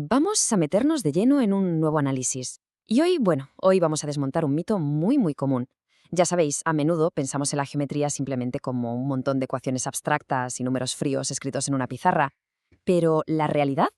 Vamos a meternos de lleno en un nuevo análisis. Y hoy vamos a desmontar un mito muy común. Ya sabéis, a menudo pensamos en la geometría simplemente como un montón de ecuaciones abstractas y números fríos escritos en una pizarra. Pero la realidad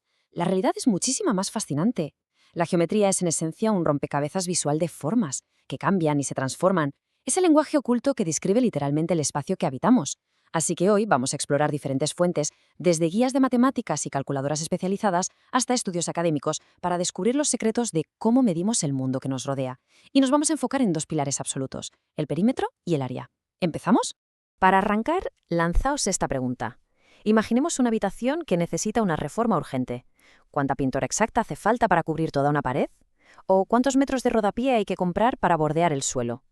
es muchísima más fascinante. La geometría es en esencia un rompecabezas visual de formas, que cambian y se transforman. Es el lenguaje oculto que describe literalmente el espacio que habitamos. Así que hoy vamos a explorar diferentes fuentes, desde guías de matemáticas y calculadoras especializadas hasta estudios académicos, para descubrir los secretos de cómo medimos el mundo que nos rodea. Y nos vamos a enfocar en dos pilares absolutos, el perímetro y el área. ¿Empezamos? Para arrancar, lanzaos esta pregunta. Imaginemos una habitación que necesita una reforma urgente. ¿Cuánta pintura exacta hace falta para cubrir toda una pared? ¿O cuántos metros de rodapié hay que comprar para bordear el suelo?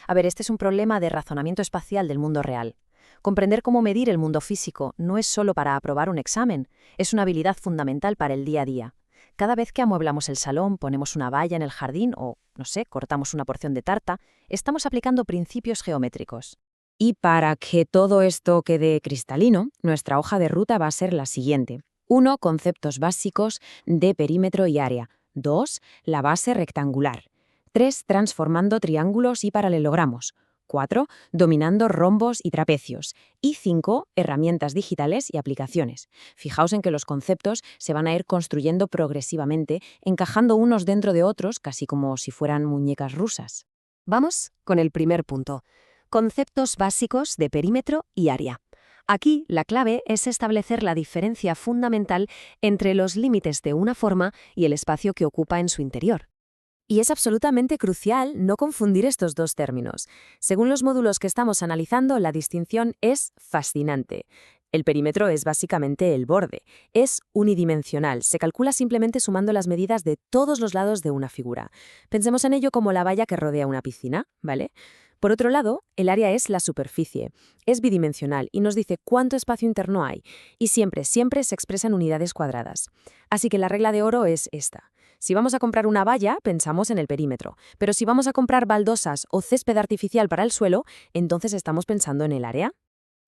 A ver, este es un problema de razonamiento espacial del mundo real. Comprender cómo medir el mundo físico no es solo para aprobar un examen, es una habilidad fundamental para el día a día. Cada vez que amueblamos el salón, ponemos una valla en el jardín o, no sé, cortamos una porción de tarta, estamos aplicando principios geométricos. Y para que todo esto quede cristalino, nuestra hoja de ruta va a ser la siguiente. 1. Conceptos básicos de perímetro y área. 2. La base rectangular. 3. Transformando triángulos y paralelogramos. 4. Dominando rombos y trapecios. Y 5. Herramientas digitales y aplicaciones. Fijaos en que los conceptos se van a ir construyendo progresivamente, encajando unos dentro de otros, casi como si fueran muñecas rusas. Vamos con el primer punto. Conceptos básicos de perímetro y área. Aquí la clave es establecer la diferencia fundamental entre los límites de una forma y el espacio que ocupa en su interior. Y es absolutamente crucial no confundir estos dos términos. Según los módulos que estamos analizando, la distinción es fascinante. El perímetro es básicamente el borde. Es unidimensional. Se calcula simplemente sumando las medidas de todos los lados de una figura. Pensemos en ello como la valla que rodea una piscina, ¿vale? Por otro lado, el área es la superficie. Es bidimensional y nos dice cuánto espacio interno hay. Y siempre se expresa en unidades cuadradas. Así que la regla de oro es esta. Si vamos a comprar una valla, pensamos en el perímetro. Pero si vamos a comprar baldosas o césped artificial para el suelo, entonces estamos pensando en el área.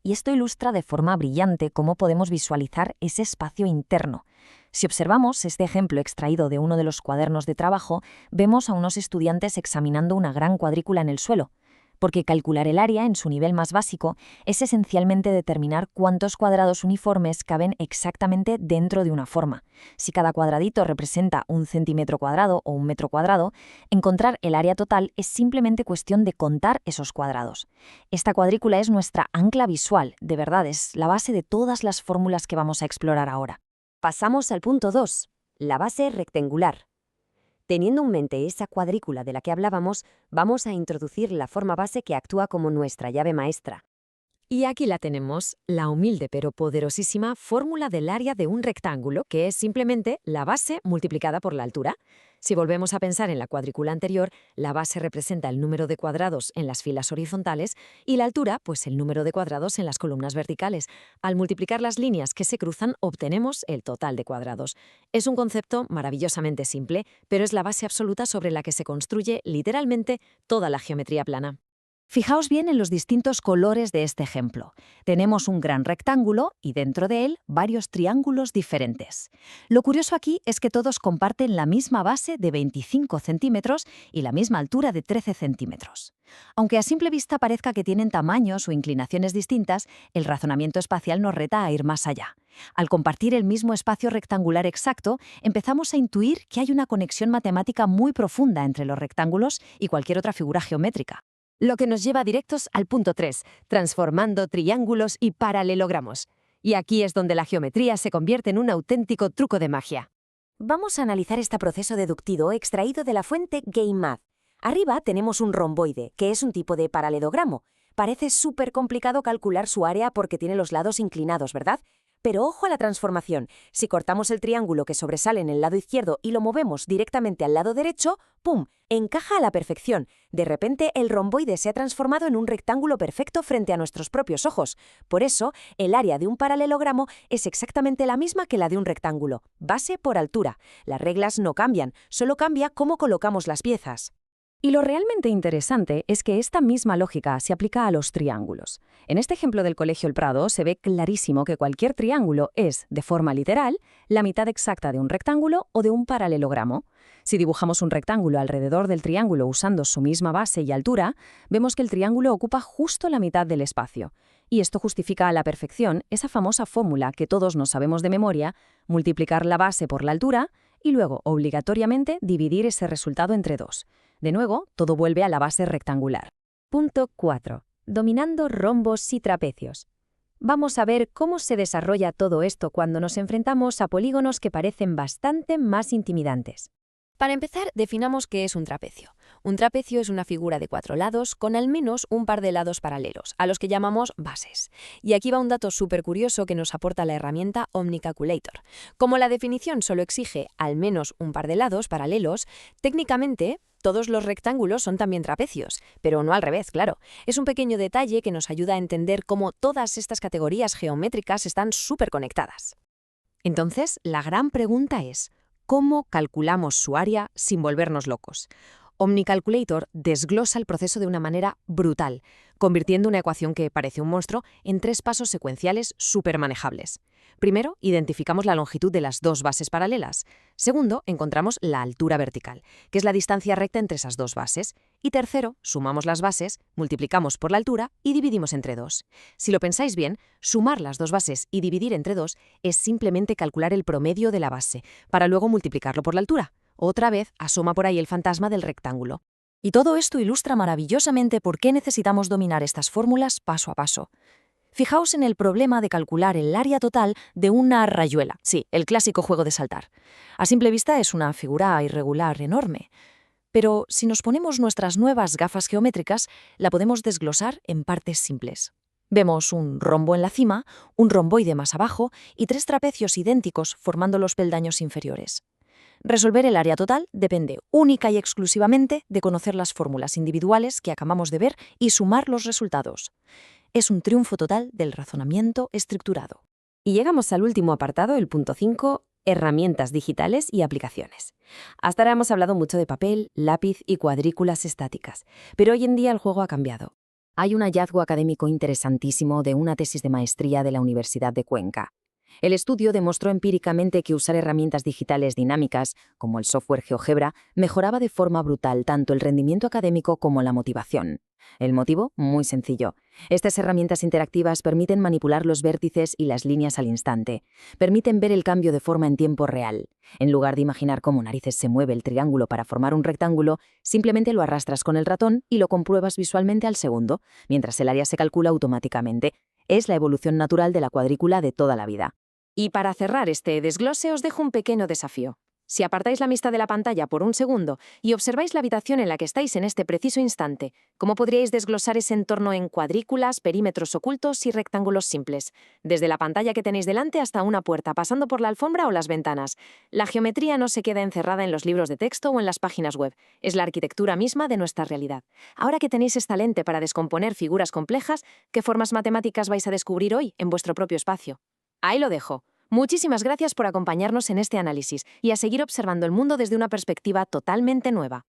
Y esto ilustra de forma brillante cómo podemos visualizar ese espacio interno. Si observamos este ejemplo extraído de uno de los cuadernos de trabajo, vemos a unos estudiantes examinando una gran cuadrícula en el suelo. Porque calcular el área en su nivel más básico es esencialmente determinar cuántos cuadrados uniformes caben exactamente dentro de una forma. Si cada cuadradito representa 1 centímetro cuadrado o 1 metro cuadrado, encontrar el área total es simplemente cuestión de contar esos cuadrados. Esta cuadrícula es nuestra ancla visual, de verdad, es la base de todas las fórmulas que vamos a explorar ahora. Pasamos al punto 2, la base rectangular. Teniendo en mente esa cuadrícula de la que hablábamos, vamos a introducir la forma base que actúa como nuestra llave maestra. Y aquí la tenemos, la humilde pero poderosísima fórmula del área de un rectángulo, que es simplemente la base multiplicada por la altura. Si volvemos a pensar en la cuadrícula anterior, la base representa el número de cuadrados en las filas horizontales y la altura, pues el número de cuadrados en las columnas verticales. Al multiplicar las líneas que se cruzan, obtenemos el total de cuadrados. Es un concepto maravillosamente simple, pero es la base absoluta sobre la que se construye literalmente toda la geometría plana. Fijaos bien en los distintos colores de este ejemplo. Tenemos un gran rectángulo y dentro de él varios triángulos diferentes. Lo curioso aquí es que todos comparten la misma base de 25 centímetros y la misma altura de 13 centímetros. Aunque a simple vista parezca que tienen tamaños o inclinaciones distintas, el razonamiento espacial nos reta a ir más allá. Al compartir el mismo espacio rectangular exacto, empezamos a intuir que hay una conexión matemática muy profunda entre los rectángulos y cualquier otra figura geométrica. Lo que nos lleva directos al punto 3, transformando triángulos y paralelogramos. Y aquí es donde la geometría se convierte en un auténtico truco de magia. Vamos a analizar este proceso deductivo extraído de la fuente GameMath. Arriba tenemos un romboide, que es un tipo de paralelogramo. Parece súper complicado calcular su área porque tiene los lados inclinados, ¿verdad? Pero ojo a la transformación. Si cortamos el triángulo que sobresale en el lado izquierdo y lo movemos directamente al lado derecho, ¡pum!, encaja a la perfección. De repente, el romboide se ha transformado en un rectángulo perfecto frente a nuestros propios ojos. Por eso, el área de un paralelogramo es exactamente la misma que la de un rectángulo, base por altura. Las reglas no cambian, solo cambia cómo colocamos las piezas. Y lo realmente interesante es que esta misma lógica se aplica a los triángulos. En este ejemplo del Colegio El Prado se ve clarísimo que cualquier triángulo es, de forma literal, la mitad exacta de un rectángulo o de un paralelogramo. Si dibujamos un rectángulo alrededor del triángulo usando su misma base y altura, vemos que el triángulo ocupa justo la mitad del espacio. Y esto justifica a la perfección esa famosa fórmula que todos nos sabemos de memoria: multiplicar la base por la altura y luego, obligatoriamente, dividir ese resultado entre 2. De nuevo, todo vuelve a la base rectangular. Punto 4. Dominando rombos y trapecios. Vamos a ver cómo se desarrolla todo esto cuando nos enfrentamos a polígonos que parecen bastante más intimidantes. Para empezar, definamos qué es un trapecio. Un trapecio es una figura de 4 lados con al menos un par de lados paralelos, a los que llamamos bases. Y aquí va un dato súper curioso que nos aporta la herramienta OmniCalculator. Como la definición solo exige al menos un par de lados paralelos, técnicamente todos los rectángulos son también trapecios, pero no al revés, claro. Es un pequeño detalle que nos ayuda a entender cómo todas estas categorías geométricas están súper conectadas. Entonces, la gran pregunta es: ¿cómo calculamos su área sin volvernos locos? OmniCalculator desglosa el proceso de una manera brutal, convirtiendo una ecuación que parece un monstruo en 3 pasos secuenciales súper manejables. Primero, identificamos la longitud de las 2 bases paralelas. Segundo, encontramos la altura vertical, que es la distancia recta entre esas 2 bases. Y tercero, sumamos las bases, multiplicamos por la altura y dividimos entre 2. Si lo pensáis bien, sumar las 2 bases y dividir entre 2 es simplemente calcular el promedio de la base, para luego multiplicarlo por la altura. Otra vez asoma por ahí el fantasma del rectángulo. Y todo esto ilustra maravillosamente por qué necesitamos dominar estas fórmulas paso a paso. Fijaos en el problema de calcular el área total de una rayuela. Sí, el clásico juego de saltar. A simple vista es una figura irregular enorme. Pero si nos ponemos nuestras nuevas gafas geométricas, la podemos desglosar en partes simples. Vemos un rombo en la cima, un romboide más abajo y 3 trapecios idénticos formando los peldaños inferiores. Resolver el área total depende única y exclusivamente de conocer las fórmulas individuales que acabamos de ver y sumar los resultados. Es un triunfo total del razonamiento estructurado. Y llegamos al último apartado, el punto 5, herramientas digitales y aplicaciones. Hasta ahora hemos hablado mucho de papel, lápiz y cuadrículas estáticas, pero hoy en día el juego ha cambiado. Hay un hallazgo académico interesantísimo de una tesis de maestría de la Universidad de Cuenca. El estudio demostró empíricamente que usar herramientas digitales dinámicas, como el software GeoGebra, mejoraba de forma brutal tanto el rendimiento académico como la motivación. El motivo, muy sencillo. Estas herramientas interactivas permiten manipular los vértices y las líneas al instante. Permiten ver el cambio de forma en tiempo real. En lugar de imaginar cómo narices se mueve el triángulo para formar un rectángulo, simplemente lo arrastras con el ratón y lo compruebas visualmente al segundo, mientras el área se calcula automáticamente. Es la evolución natural de la cuadrícula de toda la vida. Y para cerrar este desglose os dejo un pequeño desafío. Si apartáis la vista de la pantalla por un segundo y observáis la habitación en la que estáis en este preciso instante, ¿cómo podríais desglosar ese entorno en cuadrículas, perímetros ocultos y rectángulos simples? Desde la pantalla que tenéis delante hasta una puerta, pasando por la alfombra o las ventanas. La geometría no se queda encerrada en los libros de texto o en las páginas web. Es la arquitectura misma de nuestra realidad. Ahora que tenéis esta lente para descomponer figuras complejas, ¿qué formas matemáticas vais a descubrir hoy en vuestro propio espacio? Ahí lo dejo. Muchísimas gracias por acompañarnos en este análisis y a seguir observando el mundo desde una perspectiva totalmente nueva.